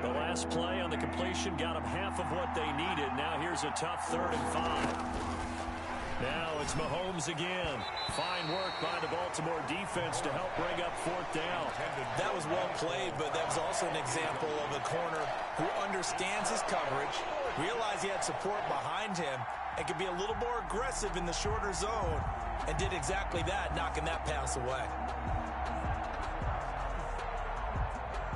The last play on the completion got them half of what they needed. Now here's a tough 3rd and 5. Now it's Mahomes again. Fine work by the Baltimore defense to help bring up 4th down. That was well played, but that was also an example of a corner who understands his coverage, realized he had support behind him, and could be a little more aggressive in the shorter zone, and did exactly that, knocking that pass away.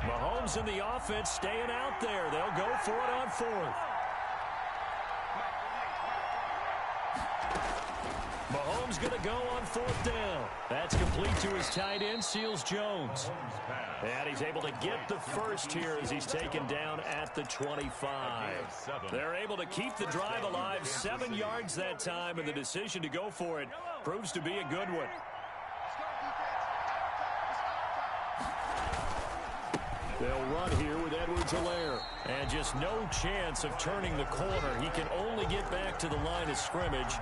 Mahomes and the offense staying out there. They'll go for it on 4th. Mahomes going to go on 4th down. That's complete to his tight end, Seals Jones. And he's able to get the first here as he's taken down at the 25. They're able to keep the drive alive, 7 yards that time, and the decision to go for it proves to be a good one. They'll run here with Edwards-Helaire. And just no chance of turning the corner. He can only get back to the line of scrimmage.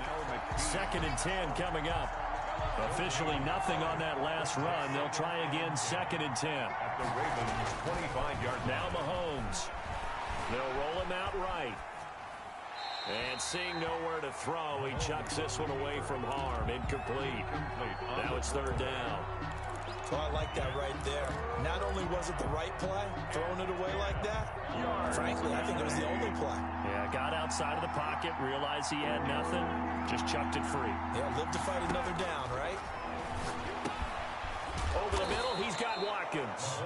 2nd and 10 coming up. Officially nothing on that last run. They'll try again 2nd and 10. At the Ravens' 25-yard. Now Mahomes. They'll roll him out right. And seeing nowhere to throw, he chucks this one away from harm. Incomplete. Now it's 3rd down. Well, I like that right there. Not only was it the right play, throwing it away like that, frankly, I think it was the only play. Yeah, got outside of the pocket, realized he had nothing, just chucked it free. Yeah, live to fight another down, right? Over the middle, he's got Watkins.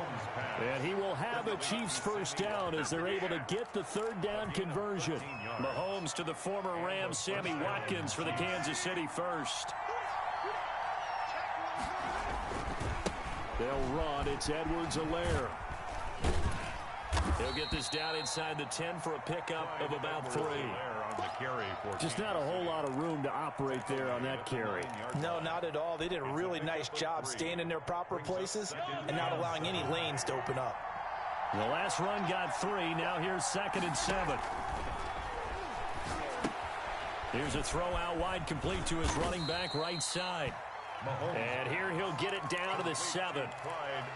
And he will have a Chiefs 1st down as they're able to get the 3rd down conversion. Mahomes to the former Rams, Sammy Watkins for the Kansas City 1st. They'll run. It's Edwards-Helaire. He'll get this down inside the 10 for a pickup of about 3. Just not a whole lot of room to operate there on that carry. No, not at all. They did a really nice job staying in their proper places and not allowing any lanes to open up. The last run got 3. Now here's 2nd and 7. Here's a throw out wide, complete to his running back right side. And here he'll get it down to the 7.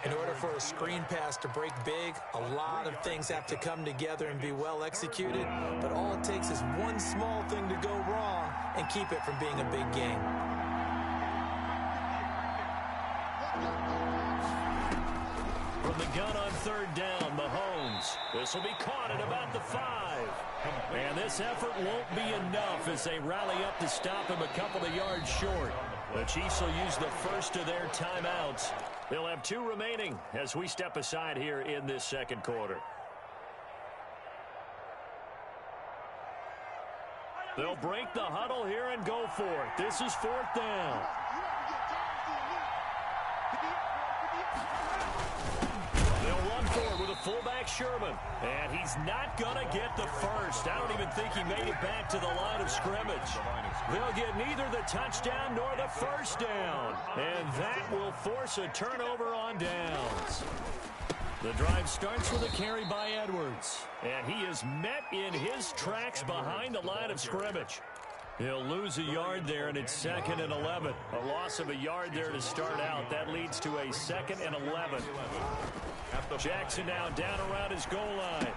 In order for a screen pass to break big, a lot of things have to come together and be well executed. But all it takes is one small thing to go wrong and keep it from being a big game. From the gun on 3rd down, Mahomes. This will be caught at about the 5. And this effort won't be enough as they rally up to stop him a couple of yards short. The Chiefs will use the first of their timeouts. They'll have 2 remaining as we step aside here in this 2nd quarter. They'll break the huddle here and go for it. This is 4th down. They'll run forward with a fullback, Sherman. And he's not going to get the first. I don't even think he made it back to the line of scrimmage. They'll get neither the touchdown nor the 1st down. And that will force a turnover on downs. The drive starts with a carry by Edwards. And he is met in his tracks behind the line of scrimmage. He'll lose a yard there, and it's 2nd and 11. A loss of a yard there to start out. That leads to a 2nd and 11. Jackson now down around his goal line.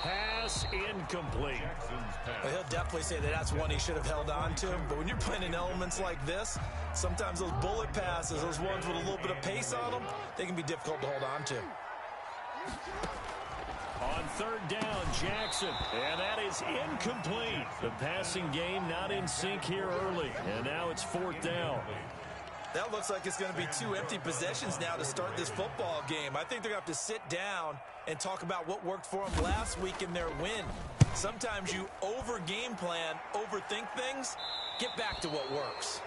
Pass incomplete. Well, he'll definitely say that that's one he should have held on to. But when you're playing in elements like this, sometimes those bullet passes, those ones with a little bit of pace on them, they can be difficult to hold on to. On 3rd down, Jackson. And that is incomplete. The passing game not in sync here early. And now it's 4th down. That looks like it's going to be 2 empty possessions now to start this football game. I think they're going to have to sit down and talk about what worked for them last week in their win. Sometimes you over-game plan, overthink things. Get back to what works.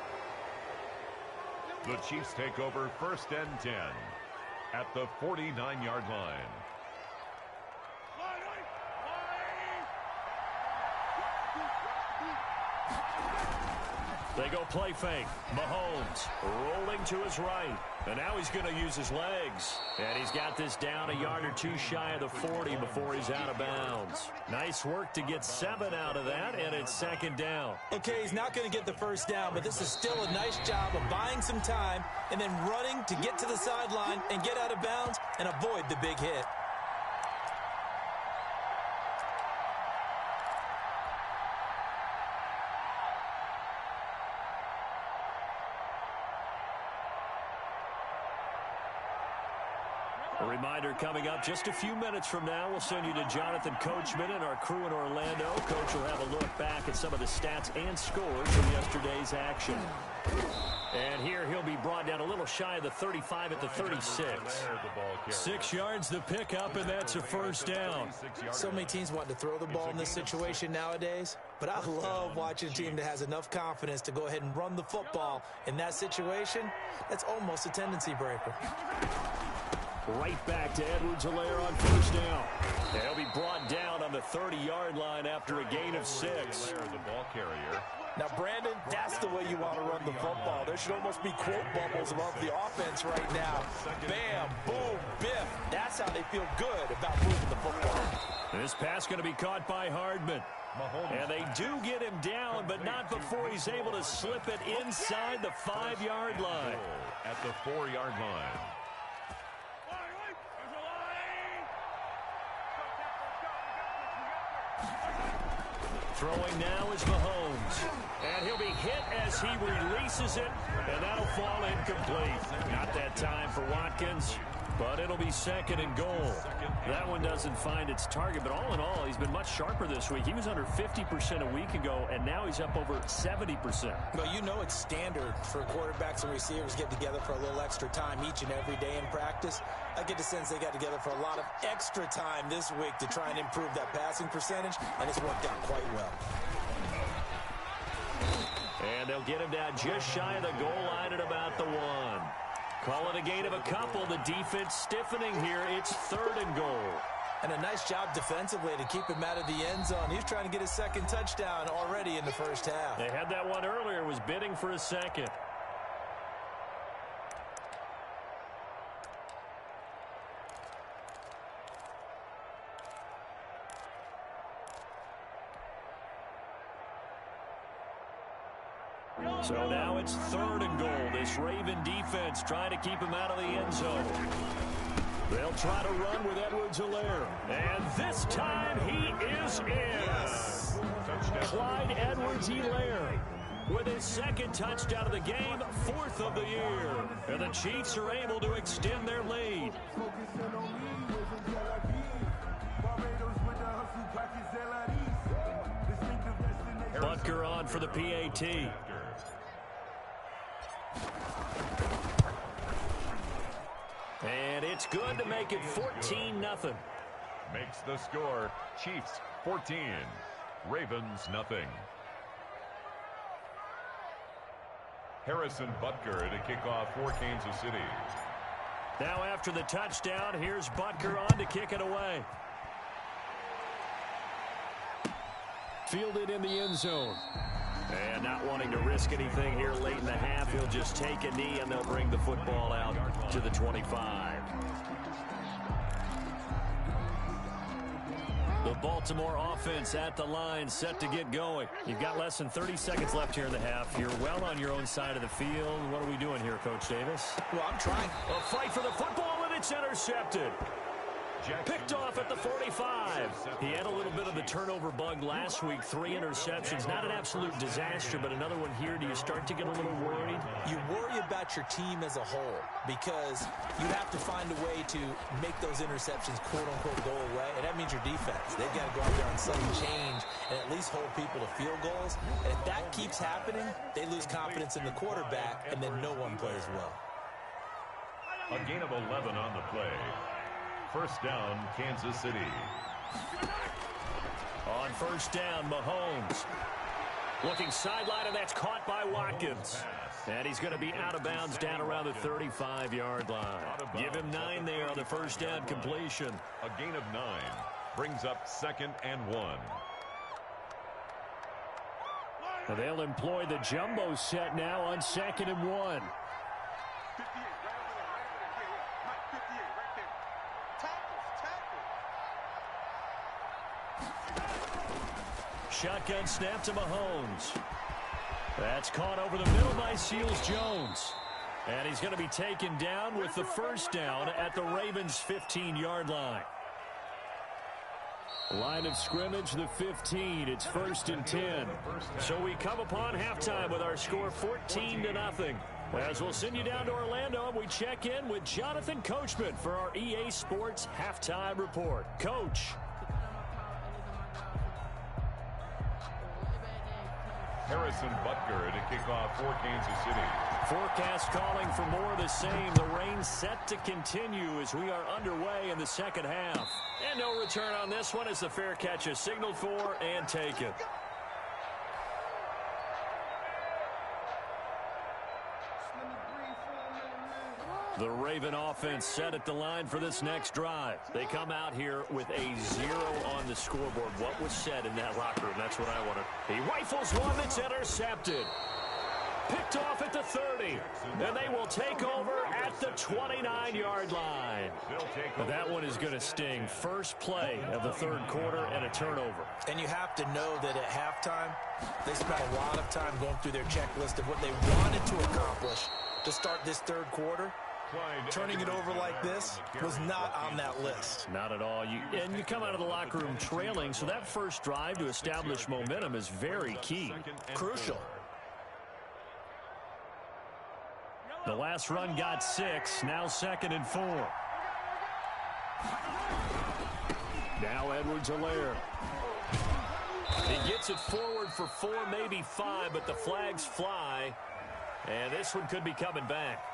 The Chiefs take over 1st and 10 at the 49-yard line. They go play fake. Mahomes rolling to his right. And now he's going to use his legs. And he's got this down a yard or 2 shy of the 40 before he's out of bounds. Nice work to get 7 out of that, and it's 2nd down. Okay, he's not going to get the 1st down, but this is still a nice job of buying some time and then running to get to the sideline and get out of bounds and avoid the big hit. A reminder coming up just a few minutes from now, we'll send you to Jonathan Coachman and our crew in Orlando. Coach will have a look back at some of the stats and scores from yesterday's action. And here he'll be brought down a little shy of the 35 at the 36. 6 yards the pickup, and that's a first down. So many teams want to throw the ball in this situation nowadays, but I love watching a team that has enough confidence to go ahead and run the football. In that situation, that's almost a tendency breaker. Right back to Edwards-Helaire on first down. He'll be brought down on the 30-yard line after a gain of 6. The ball carrier. Now, Brandon, that's the way you want to run the football. There should almost be quote bubbles above the offense right now. Bam, boom, biff. That's how they feel good about moving the football. This pass going to be caught by Hardman. And they do get him down, but not before he's able to slip it inside the 5-yard line. At the 4-yard line. Throwing now is Mahomes. And he'll be hit as he releases it, and that'll fall incomplete. Not that time for Watkins, but it'll be 2nd and goal. That one doesn't find its target, but all in all, he's been much sharper this week. He was under 50% a week ago, and now he's up over 70%. Well, you know it's standard for quarterbacks and receivers get together for a little extra time each and every day in practice. I get the sense they got together for a lot of extra time this week to try and improve that passing percentage, and it's worked out quite well. And they'll get him down just shy of the goal line at about the 1. Call it a gain of a couple. The defense stiffening here. It's 3rd and goal. And a nice job defensively to keep him out of the end zone. He's trying to get his 2nd touchdown already in the first half. They had that one earlier, was bidding for a 2nd. So now it's 3rd and goal. This Raven defense trying to keep him out of the end zone. They'll try to run with Edwards-Helaire. And this time he is in. Yes. Clyde Edwards-Helaire with his 2nd touchdown of the game, 4th of the year. And the Chiefs are able to extend their lead. Butker on for the PAT. And it's good to make it 14-0. Makes the score. Chiefs 14. Ravens nothing. Harrison Butker to kick off for Kansas City. Now after the touchdown, here's Butker on to kick it away. Fielded in the end zone. And not wanting to risk anything here late in the half, he'll just take a knee and they'll bring the football out to the 25. The Baltimore offense at the line, set to get going. You've got less than 30 seconds left here in the half. You're well on your own side of the field. What are we doing here, Coach Davis? Well, I'm trying. A fight for the football, and it's intercepted. Picked off at the 45. He had a little bit of the turnover bug last week. 3 interceptions. Not an absolute disaster, but another one here. Do you start to get a little worried? You worry about your team as a whole because you have to find a way to make those interceptions, quote-unquote, go away, and that means your defense. They've got to go out there on sudden change and at least hold people to field goals. And if that keeps happening, they lose confidence in the quarterback, and then no one plays well. A gain of 11 on the play. First down, Kansas City. On first down, Mahomes. Looking sideline, and that's caught by Watkins. And he's going to be out of bounds down around the 35-yard line. Give him 9 there on the first down completion. A gain of 9 brings up 2nd and 1. And they'll employ the jumbo set now on 2nd and 1. Shotgun snap to Mahomes. That's caught over the middle by Seals-Jones. And he's going to be taken down with the first down at the Ravens' 15-yard line. Line of scrimmage, the 15. It's 1st and 10. So we come upon halftime with our score 14-0. As we'll send you down to Orlando, and we check in with Jonathan Coachman for our EA Sports Halftime Report. Coach. Harrison Butker to kick off for Kansas City. Forecast calling for more of the same. The rain set to continue as we are underway in the second half. And no return on this one as the fair catch is signaled for and taken. The Raven offense set at the line for this next drive. They come out here with a 0 on the scoreboard. What was said in that locker room? That's what I wanted. He rifles one that's intercepted. Picked off at the 30. And they will take over at the 29-yard line. That one is going to sting. First play of the third quarter and a turnover. And you have to know that at halftime, they spent a lot of time going through their checklist of what they wanted to accomplish to start this third quarter. Turning it over like this was not on that list. Not at all. And you come out of the locker room trailing, so that first drive to establish momentum is very key. Crucial. The last run got 6, now 2nd and 4. Now Edwards-Helaire. He gets it forward for 4, maybe 5, but the flags fly. And this one could be coming back.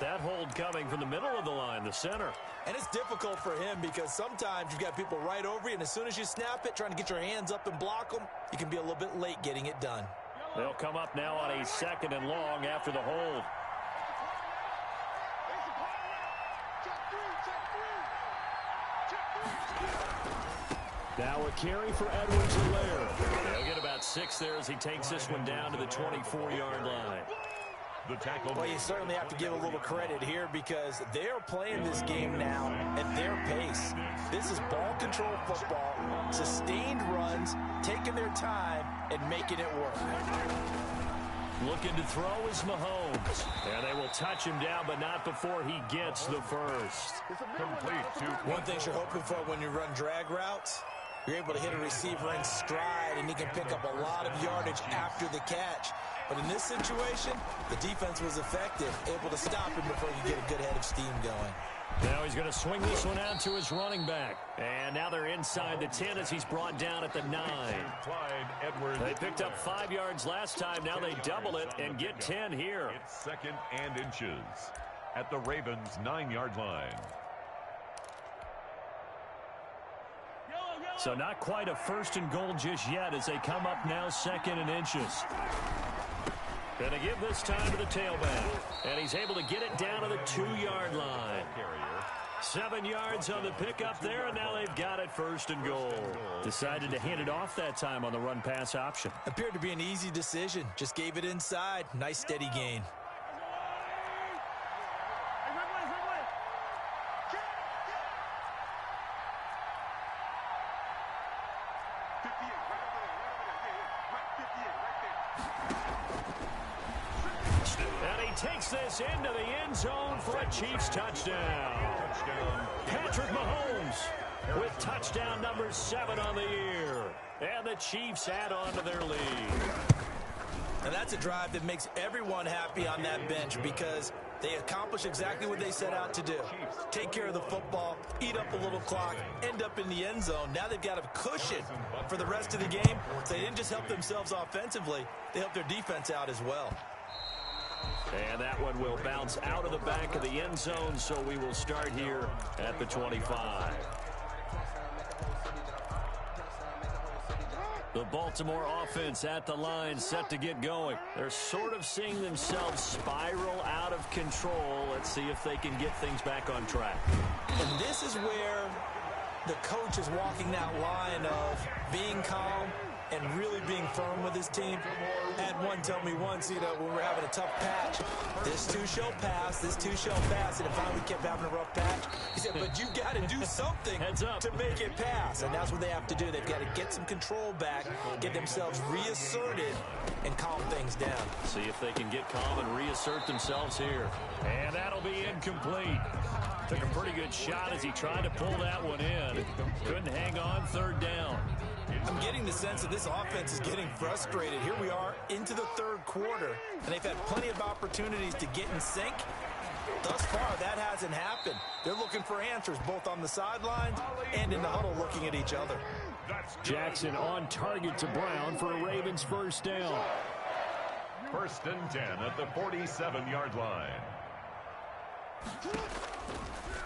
That hold coming from the middle of the line, the center. And it's difficult for him because sometimes you've got people right over you, and as soon as you snap it, trying to get your hands up and block them, you can be a little bit late getting it done. They'll come up now on a 2nd and long after the hold. Now a carry for Edwards-Helaire. They'll get about 6 there as he takes this one down to the 24-yard line. The tackle. Well, you certainly have to give a little credit here because they're playing this game now at their pace. This is ball control football, sustained runs, taking their time, and making it work. Looking to throw is Mahomes. And they will touch him down, but not before he gets the first. Complete. One thing you're hoping for when you run drag routes, you're able to hit a receiver in stride, and he can pick up a lot of yardage after the catch. But in this situation, the defense was effective, able to stop him before you get a good head of steam going. Now he's going to swing this one out to his running back. And now they're inside the 10 as he's brought down at the 9. They picked up 5 yards last time. Now they double it and get 10 here. It's 2nd and inches at the Ravens' 9-yard line. So not quite a 1st and goal just yet as they come up now 2nd and inches. Going to give this time to the tailback. And he's able to get it down to the 2-yard line. 7 yards on the pickup there, and now they've got it 1st and goal. Decided to hand it off that time on the run-pass option. Appeared to be an easy decision. Just gave it inside. Nice steady gain. Takes this into the end zone for a Chiefs touchdown. Patrick Mahomes with touchdown number 7 on the year. And the Chiefs add on to their lead. And that's a drive that makes everyone happy on that bench because they accomplish exactly what they set out to do. Take care of the football, eat up a little clock, end up in the end zone. Now they've got a cushion for the rest of the game. So they didn't just help themselves offensively, they helped their defense out as well. And that one will bounce out of the back of the end zone, so we will start here at the 25. The Baltimore offense at the line, set to get going. They're sort of seeing themselves spiral out of control. Let's see if they can get things back on track. And this is where the coach is walking that line of being calm and really being firm with his team. I had one tell me once, when we were having a tough patch, this too shall pass, this too shall pass, and it finally kept having a rough patch. He said, but you got to do something to make it pass, and that's what they have to do. They've got to get some control back, get themselves reasserted, and calm things down. See if they can get calm and reassert themselves here. And that'll be incomplete. Took a pretty good shot as he tried to pull that one in. Couldn't hang on, 3rd down. I'm getting the sense that this This offense is getting frustrated. Here we are into the third quarter, and they've had plenty of opportunities to get in sync. Thus far, that hasn't happened. They're looking for answers both on the sidelines and in the huddle looking at each other. Jackson on target to Brown for a Ravens first down. 1st and 10 at the 47-yard line.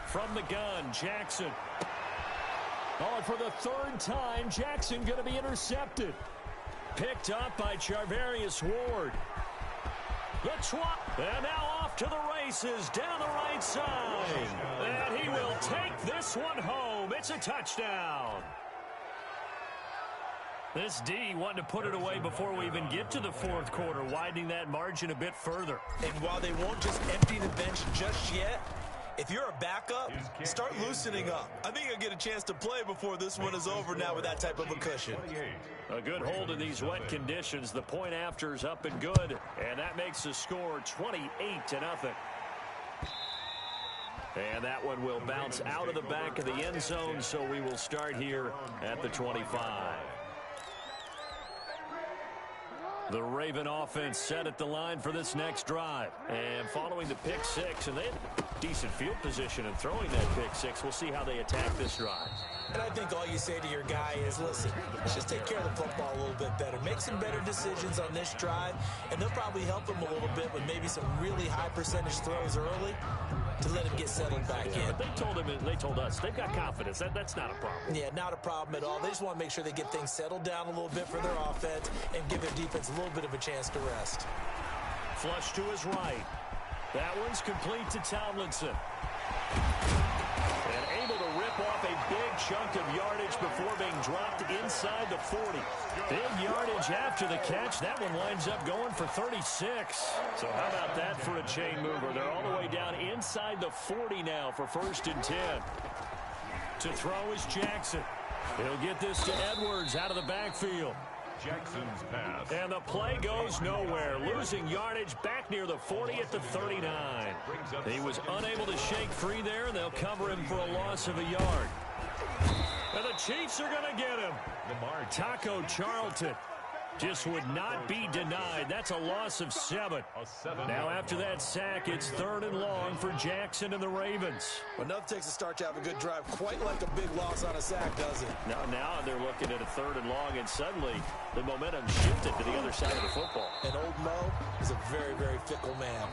From the gun, Jackson. Oh, and for the third time, Jackson going to be intercepted. Picked up by Charvarius Ward. The swap, and now off to the races down the right side. And he will take this one home. It's a touchdown. This D wanted to put it away before we even get to the fourth quarter, widening that margin a bit further. And while they won't just empty the bench just yet, if you're a backup, start loosening up. I think you'll get a chance to play before this one is over now with that type of a cushion. A good hold in these wet conditions. The point after is up and good, and that makes the score 28-0. And that one will bounce out of the back of the end zone, so we will start here at the 25. The Raven offense set at the line for this next drive. And following the pick six, and they had decent field position in throwing that pick six, we'll see how they attack this drive. And I think all you say to your guy is, listen, let's just take care of the football a little bit better. Make some better decisions on this drive, and they'll probably help him a little bit with maybe some really high percentage throws early to let him get settled back in. But they told us they've got confidence. That's not a problem. Yeah, not a problem at all. They just want to make sure they get things settled down a little bit for their offense and give their defense a little bit of a chance to rest. Flush to his right. That one's complete to Tomlinson. And able to rip off a big chunk of yardage before being dropped inside the 40. Big yardage after the catch. That one winds up going for 36. So how about that for a chain mover? They're all the way down inside the 40 now for 1st and 10. To throw is Jackson. He'll get this to Edwards out of the backfield. Jackson's pass. And the play goes nowhere. Losing yardage back near the 40 at the 39. He was unable to shake free there, and they'll cover him for a loss of a yard. And the Chiefs are going to get him. Taco Charlton just would not be denied. That's a loss of 7. Now after that sack, it's 3rd and long for Jackson and the Ravens. Well, nothing takes a start to have a good drive quite like a big loss on a sack, does it? Now they're looking at a 3rd and long, and suddenly the momentum shifted to the other side of the football. And old Mo is a very, very fickle man.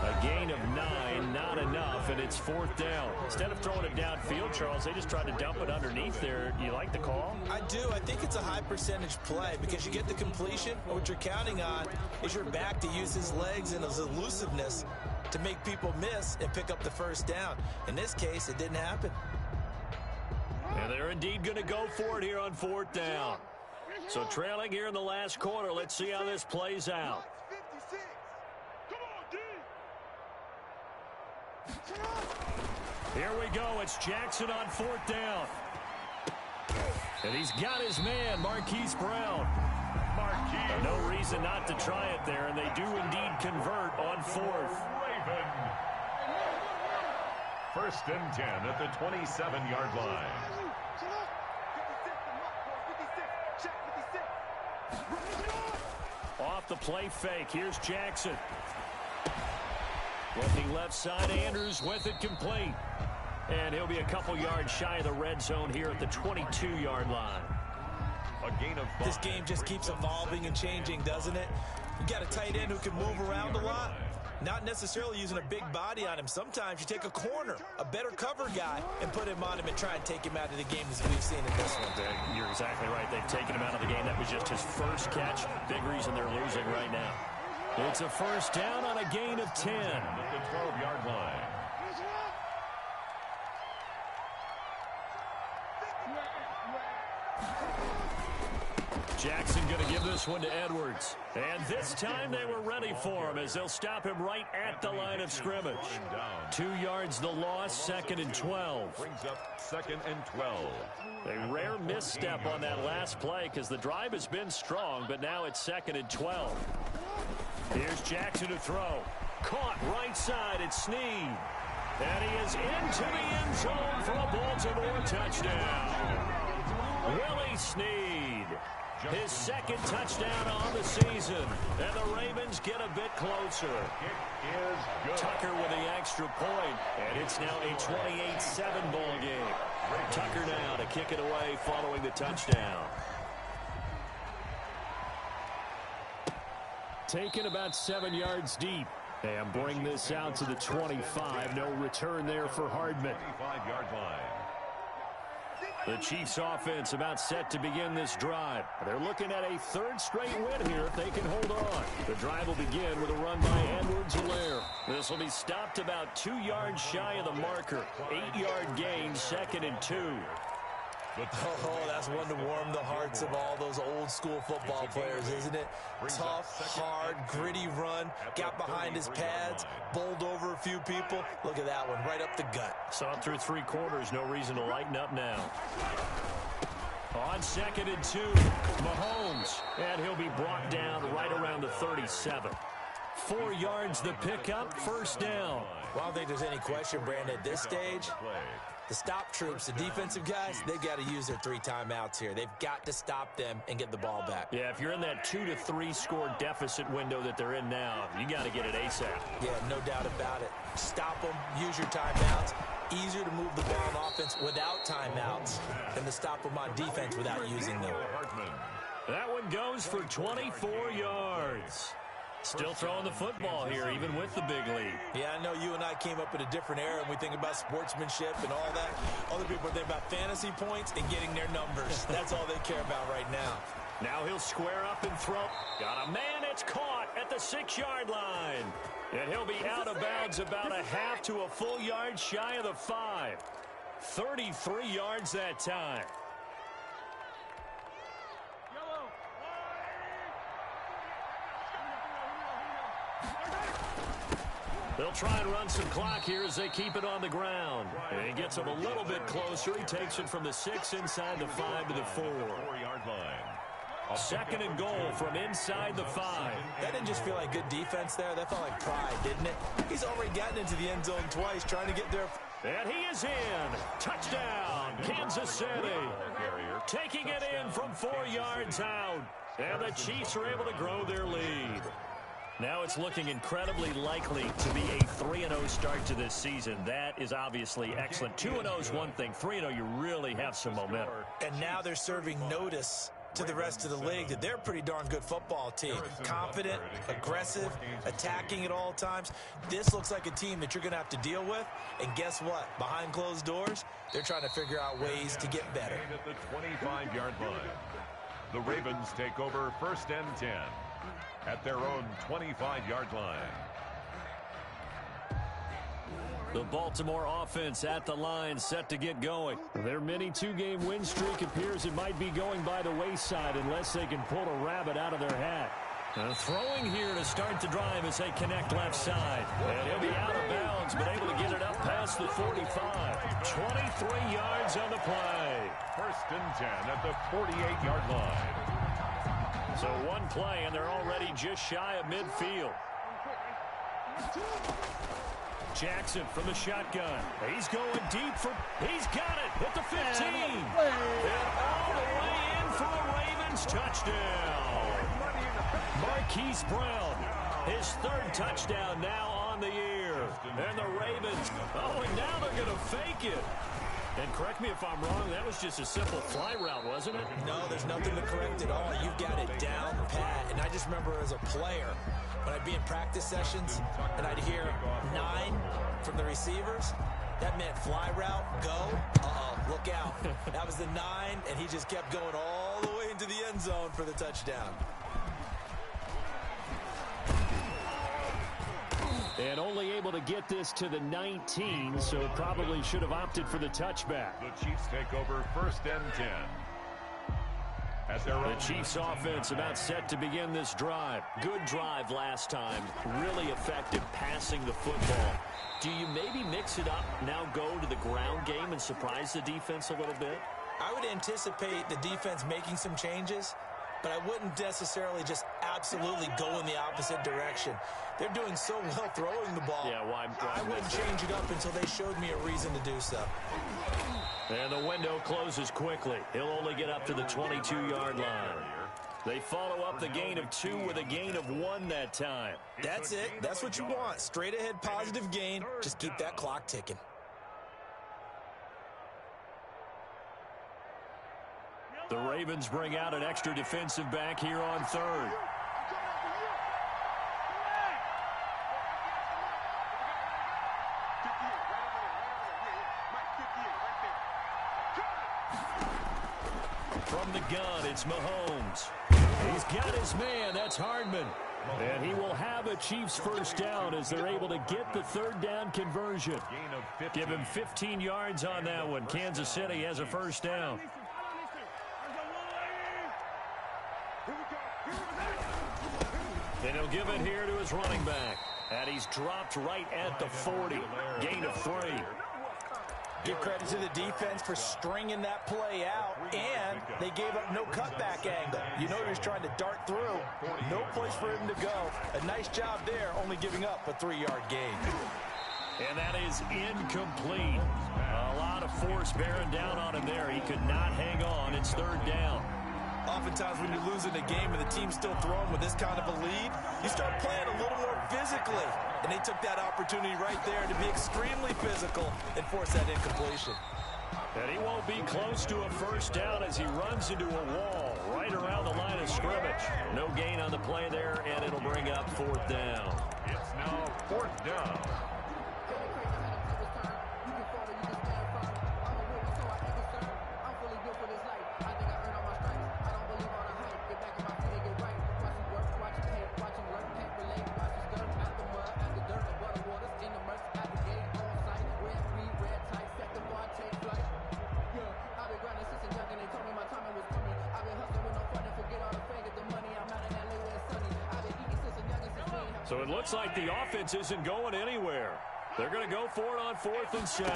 A gain of 9, not enough, and it's 4th down. Instead of throwing it downfield, Charles, they just tried to dump it underneath there. You like the call? I do. I think it's a high percentage play because you get the completion. What you're counting on is your back to use his legs and his elusiveness to make people miss and pick up the 1st down. In this case, it didn't happen. And they're indeed going to go for it here on 4th down. So trailing here in the last quarter, let's see how this plays out. Here we go. It's Jackson on 4th down. And he's got his man, Marquise Brown. No reason not to try it there, and they do indeed convert on 4th. Raven. 1st and 10 at the 27-yard line. Off the play fake. Here's Jackson. Looking left side, Andrews with it complete. And he'll be a couple yards shy of the red zone here at the 22-yard line. A gain of 5. This game just keeps evolving and changing, doesn't it? You got a tight end who can move around a lot. Not necessarily using a big body on him. Sometimes you take a corner, a better cover guy, and put him on him and try and take him out of the game as we've seen in this one. You're exactly right. They've taken him out of the game. That was just his first catch. Big reason they're losing right now. It's a 1st down on a gain of 10. At the 12-yard line. Jackson going to give this one to Edwards. And this time they were ready for him as they'll stop him right at the line of scrimmage. 2 yards the loss, 2nd and 12. Brings up 2nd and 12. A rare misstep on that last play because the drive has been strong, but now it's 2nd and 12. Here's Jackson to throw. Caught right side, it's Snead. And he is into the end zone for a Baltimore touchdown. Willie Snead. His second touchdown on the season. And the Ravens get a bit closer. Tucker with the extra point. And it's now a 28-7 ball game. Tucker now to kick it away following the touchdown. Taken about 7 yards deep. And bring this out to the 25. No return there for Hardman. 25-yard line. The Chiefs offense about set to begin this drive. They're looking at a third straight win here if they can hold on. The drive will begin with a run by Edwards-Helaire. This will be stopped about 2 yards shy of the marker. 8-yard gain, 2nd and 2. Oh, that's one to warm the hearts of all those old school football players, isn't it? Tough, hard, gritty run, got behind his pads, bowled over a few people. Look at that one, right up the gut. Saw it through 3 quarters, no reason to lighten up now. On 2nd and 2, Mahomes, and he'll be brought down right around the 37. 4 yards the pickup, first down. Well, I don't think there's any question, Brandon, at this stage, the stop troops, the defensive guys, they've got to use their 3 timeouts here. They've got to stop them and get the ball back. Yeah, if you're in that 2 to 3 score deficit window that they're in now, you got to get it ASAP. Yeah, no doubt about it. Stop them, use your timeouts. Easier to move the ball on offense without timeouts than to stop them on defense without using them. That one goes for 24 yards. Still throwing the football here, even with the big lead. Yeah, I know you and I came up in a different era, and we think about sportsmanship and all that. Other people think about fantasy points and getting their numbers. That's all they care about right now. Now he'll square up and throw. Got a man, it's caught at the 6-yard line. And he'll be out of bounds about a half to a full yard shy of the 5. 33 yards that time. They'll try and run some clock here as they keep it on the ground. And he gets him a little bit closer. He takes it from the 6 inside the 5 to the 4-yard line. 2nd and goal from inside the 5. That didn't just feel like good defense there. That felt like pride, didn't it? He's already gotten into the end zone twice trying to get there. And he is in. Touchdown, Kansas City. Taking it in from 4 yards out. And the Chiefs are able to grow their lead. Now it's looking incredibly likely to be a 3-0 start to this season. That is obviously excellent. 2-0 is one thing. 3-0, you really have some momentum. And now they're serving notice to the rest of the league that they're a pretty darn good football team. Confident, aggressive, attacking at all times. This looks like a team that you're going to have to deal with. And guess what? Behind closed doors, they're trying to figure out ways to get better. At the 25-yard line, the Ravens take over 1st and 10. At their own 25-yard line. The Baltimore offense at the line, set to get going. Their mini 2-game win streak appears it might be going by the wayside unless they can pull a rabbit out of their hat. Throwing here to start the drive as they connect left side. And he'll be out of bounds, but able to get it up past the 45. 23 yards on the play. 1st and 10 at the 48-yard line. So one play, and they're already just shy of midfield. Jackson from the shotgun. He's going deep for... He's got it at the 15. And all the way in for a Ravens touchdown. Marquise Brown, his 3rd touchdown now on the year. And the Ravens... Oh, and now they're going to fake it. And correct me if I'm wrong, that was just a simple fly route, wasn't it? No, there's nothing to correct at all. You've got it down pat. And I just remember as a player, when I'd be in practice sessions and I'd hear 9 from the receivers, that meant fly route, go, look out. That was the 9, and he just kept going all the way into the end zone for the touchdown. And only able to get this to the 19, so probably should have opted for the touchback. The Chiefs take over 1st and 10. The Chiefs offense about set to begin this drive. Good drive last time. Really effective passing the football. Do you maybe mix it up, now go to the ground game and surprise the defense a little bit? I would anticipate the defense making some changes, but I wouldn't necessarily just absolutely go in the opposite direction. They're doing so well throwing the ball. Yeah, why I wouldn't change it up until they showed me a reason to do so. And the window closes quickly. He'll only get up to the 22-yard line. They follow up the gain of 2 with a gain of 1 that time. That's it. That's what you want. Straight ahead positive gain. Just keep that clock ticking. The Ravens bring out an extra defensive back here on third. From the gun, it's Mahomes. He's got his man. That's Hardman. And he will have a Chiefs first down as they're able to get the third down conversion. Give him 15 yards on that one. Kansas City has a first down. And he'll give it here to his running back. And he's dropped right at the 40. Gain of 3. Give credit to the defense for stringing that play out, and they gave up no cutback angle. You know he was trying to dart through. No place for him to go. A nice job there, only giving up a 3-yard gain. And that is incomplete. A lot of force bearing down on him there. He could not hang on. It's third down. Oftentimes when you're losing a game and the team's still throwing with this kind of a lead, you start playing a little more physically. And they took that opportunity right there to be extremely physical and force that incompletion. And he won't be close to a first down as he runs into a wall right around the line of scrimmage. No gain on the play there, and it'll bring up fourth down. It's now fourth down. So it looks like the offense isn't going anywhere. They're going to go for it on 4th and 7.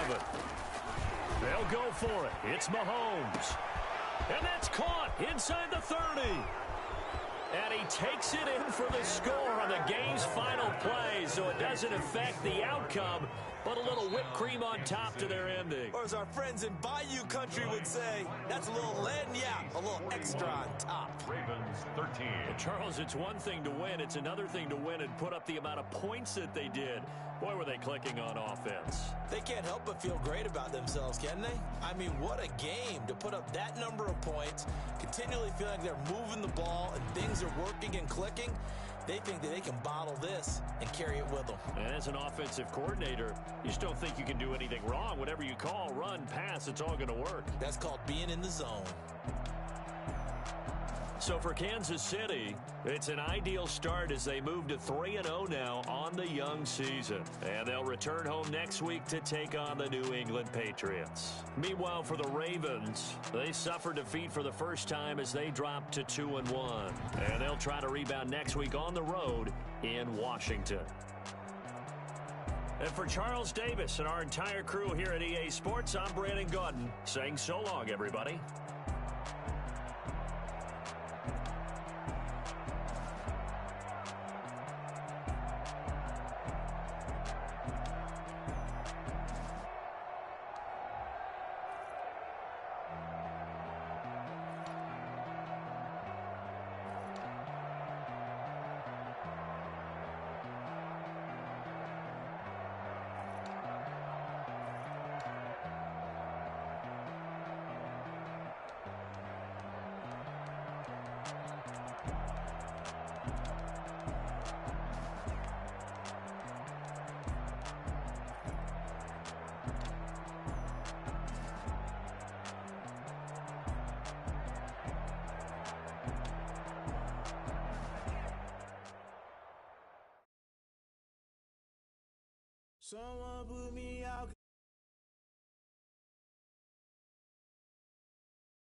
They'll go for it. It's Mahomes. And that's caught inside the 30. And he takes it in for the score on the game's final play, so it doesn't affect the outcome, but a little whipped cream on top to their ending. Or as our friends in Bayou Country would say, that's a little lagniappe, a little extra on top. Ravens 13. Well, Charles, it's one thing to win. It's another thing to win and put up the amount of points that they did. Boy, were they clicking on offense. They can't help but feel great about themselves, can they? I mean, what a game to put up that number of points, continually feeling like they're moving the ball and things are working and clicking. They think that they can bottle this and carry it with them. And as an offensive coordinator, you just don't think you can do anything wrong. Whatever you call, run, pass, it's all going to work. That's called being in the zone. So for Kansas City, it's an ideal start as they move to 3-0 now on the young season. And they'll return home next week to take on the New England Patriots. Meanwhile, for the Ravens, they suffered defeat for the first time as they dropped to 2-1. And they'll try to rebound next week on the road in Washington. And for Charles Davis and our entire crew here at EA Sports, I'm Brandon Gaudin saying so long, everybody. Someone put me out.